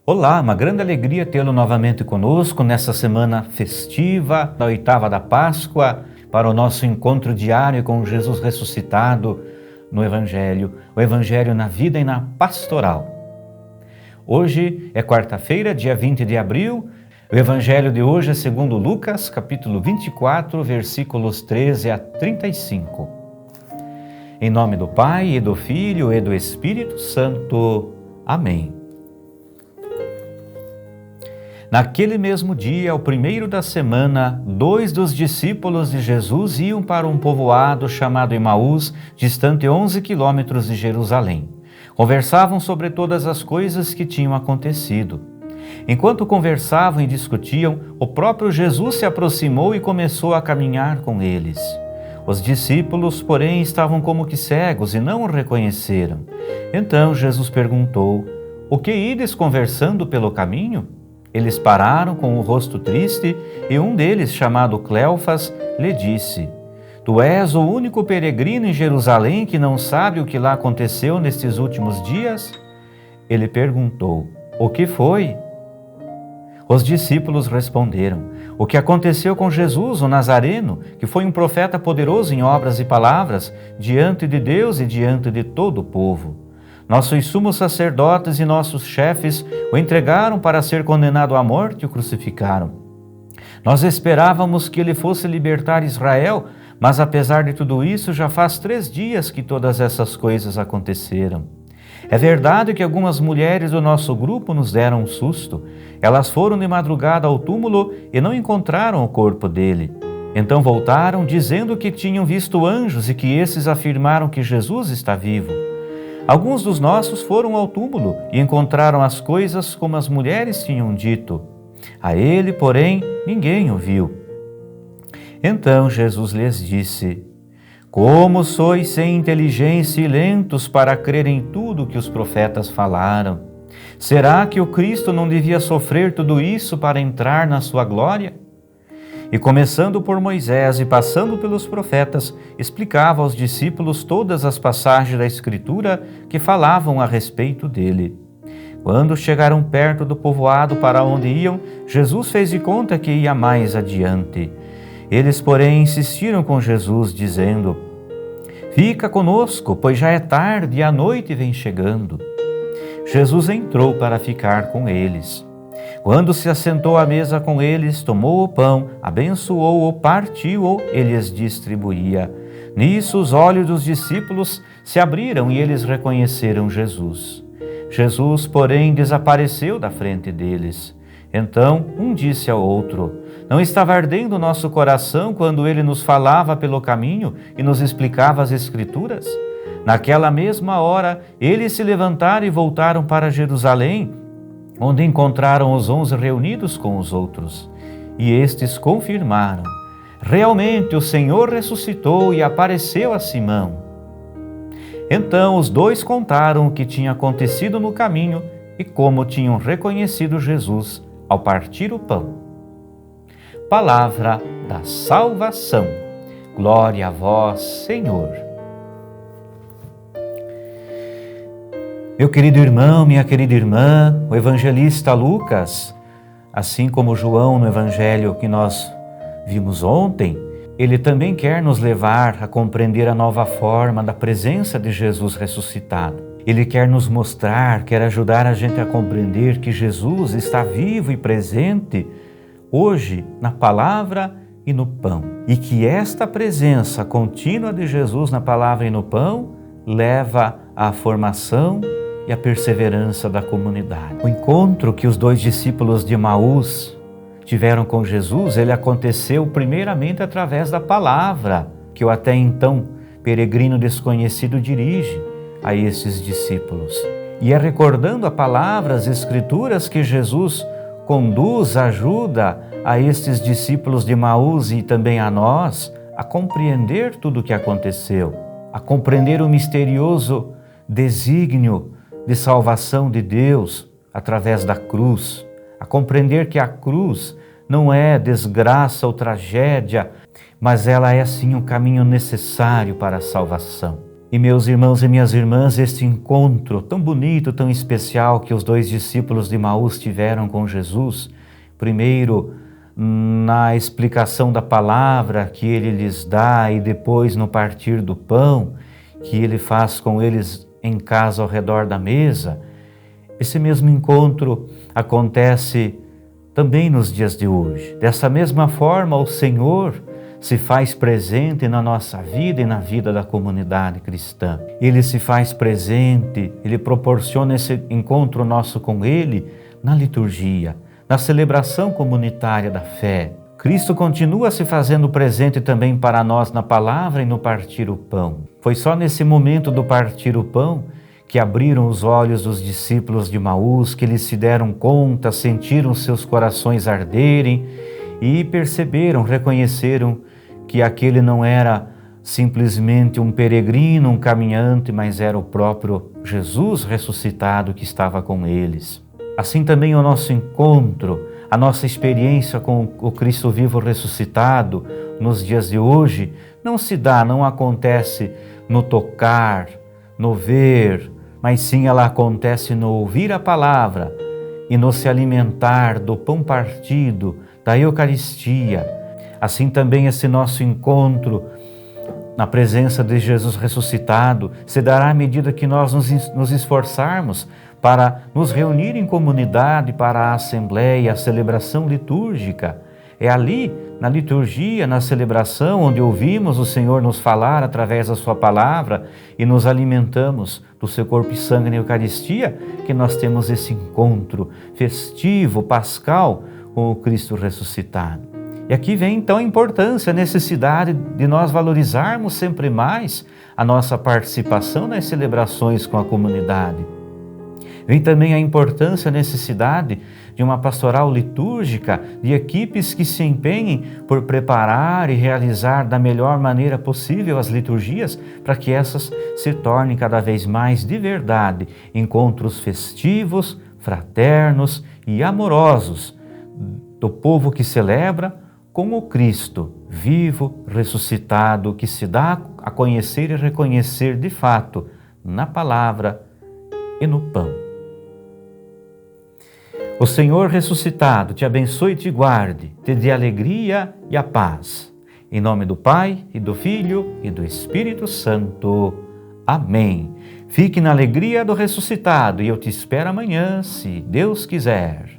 Olá, uma grande alegria tê-lo novamente conosco nessa semana festiva da oitava da Páscoa para o nosso encontro diário com Jesus ressuscitado no Evangelho, o Evangelho na vida e na pastoral. Hoje é quarta-feira, dia 20 de abril, o Evangelho de hoje é segundo Lucas, capítulo 24, versículos 13 a 35. Em nome do Pai, e do Filho, e do Espírito Santo. Amém. Naquele mesmo dia, o primeiro da semana, 2 dos discípulos de Jesus iam para um povoado chamado Emaús, distante 11 quilômetros de Jerusalém. Conversavam sobre todas as coisas que tinham acontecido. Enquanto conversavam e discutiam, o próprio Jesus se aproximou e começou a caminhar com eles. Os discípulos, porém, estavam como que cegos e não o reconheceram. Então Jesus perguntou: "O que ides conversando pelo caminho?" Eles pararam com o rosto triste e um deles, chamado Cleofas, lhe disse: "Tu és o único peregrino em Jerusalém que não sabe o que lá aconteceu nestes últimos dias?" Ele perguntou: "O que foi?" Os discípulos responderam: "O que aconteceu com Jesus, o Nazareno, que foi um profeta poderoso em obras e palavras, diante de Deus e diante de todo o povo. Nossos sumos sacerdotes e nossos chefes o entregaram para ser condenado à morte e o crucificaram. Nós esperávamos que ele fosse libertar Israel, mas apesar de tudo isso, já faz 3 dias que todas essas coisas aconteceram. É verdade que algumas mulheres do nosso grupo nos deram um susto. Elas foram de madrugada ao túmulo e não encontraram o corpo dele. Então voltaram dizendo que tinham visto anjos e que esses afirmaram que Jesus está vivo. Alguns dos nossos foram ao túmulo e encontraram as coisas como as mulheres tinham dito. A ele, porém, ninguém o viu." Então Jesus lhes disse: "Como sois sem inteligência e lentos para crer em tudo que os profetas falaram? Será que o Cristo não devia sofrer tudo isso para entrar na sua glória?" E começando por Moisés e passando pelos profetas, explicava aos discípulos todas as passagens da Escritura que falavam a respeito dele. Quando chegaram perto do povoado para onde iam, Jesus fez de conta que ia mais adiante. Eles, porém, insistiram com Jesus, dizendo: "Fica conosco, pois já é tarde e a noite vem chegando." Jesus entrou para ficar com eles. Quando se assentou à mesa com eles, tomou o pão, abençoou-o, partiu-o e lhes distribuía. Nisso os olhos dos discípulos se abriram e eles reconheceram Jesus. Jesus, porém, desapareceu da frente deles. Então um disse ao outro: "Não estava ardendo o nosso coração quando ele nos falava pelo caminho e nos explicava as Escrituras?" Naquela mesma hora, eles se levantaram e voltaram para Jerusalém, onde encontraram os 11 reunidos com os outros. E estes confirmaram: "Realmente o Senhor ressuscitou e apareceu a Simão." Então os 2 contaram o que tinha acontecido no caminho e como tinham reconhecido Jesus ao partir o pão. Palavra da salvação. Glória a vós, Senhor. Meu querido irmão, minha querida irmã, o evangelista Lucas, assim como João no evangelho que nós vimos ontem, ele também quer nos levar a compreender a nova forma da presença de Jesus ressuscitado. Ele quer nos mostrar, quer ajudar a gente a compreender que Jesus está vivo e presente hoje na palavra e no pão. E que esta presença contínua de Jesus na palavra e no pão leva à formação e a perseverança da comunidade. O encontro que os 2 discípulos de Emaús tiveram com Jesus, ele aconteceu primeiramente através da palavra que o até então peregrino desconhecido dirige a esses discípulos. E é recordando a palavra, as Escrituras, que Jesus conduz, ajuda a estes discípulos de Emaús e também a nós a compreender tudo o que aconteceu, a compreender o misterioso desígnio de salvação de Deus através da cruz, a compreender que a cruz não é desgraça ou tragédia, mas ela é sim um caminho necessário para a salvação. E meus irmãos e minhas irmãs, este encontro tão bonito, tão especial que os dois discípulos de Emaús tiveram com Jesus, primeiro na explicação da palavra que ele lhes dá e depois no partir do pão que ele faz com eles em casa ao redor da mesa, esse mesmo encontro acontece também nos dias de hoje. Dessa mesma forma, o Senhor se faz presente na nossa vida e na vida da comunidade cristã. Ele se faz presente, Ele proporciona esse encontro nosso com Ele na liturgia, na celebração comunitária da fé. Cristo continua se fazendo presente também para nós na palavra e no partir o pão. Foi só nesse momento do partir o pão que abriram os olhos dos discípulos de Emaús, que eles se deram conta, sentiram seus corações arderem e perceberam, reconheceram que aquele não era simplesmente um peregrino, um caminhante, mas era o próprio Jesus ressuscitado que estava com eles. Assim também o nosso encontro, a nossa experiência com o Cristo vivo ressuscitado nos dias de hoje não acontece no tocar, no ver, mas sim ela acontece no ouvir a palavra e no se alimentar do pão partido, da Eucaristia. Assim também esse nosso encontro na presença de Jesus ressuscitado se dará à medida que nós nos esforçarmos para nos reunir em comunidade para a assembleia, a celebração litúrgica. É ali, na liturgia, na celebração, onde ouvimos o Senhor nos falar através da sua palavra e nos alimentamos do seu corpo e sangue na Eucaristia, que nós temos esse encontro festivo, pascal, com o Cristo ressuscitado. E aqui vem então a importância, a necessidade de nós valorizarmos sempre mais a nossa participação nas celebrações com a comunidade. Vem também a importância, a necessidade de uma pastoral litúrgica, de equipes que se empenhem por preparar e realizar da melhor maneira possível as liturgias, para que essas se tornem cada vez mais de verdade encontros festivos, fraternos e amorosos do povo que celebra com o Cristo vivo, ressuscitado, que se dá a conhecer e reconhecer de fato na palavra e no pão. O Senhor ressuscitado te abençoe e te guarde, te dê alegria e a paz. Em nome do Pai, e do Filho, e do Espírito Santo. Amém. Fique na alegria do ressuscitado e eu te espero amanhã, se Deus quiser.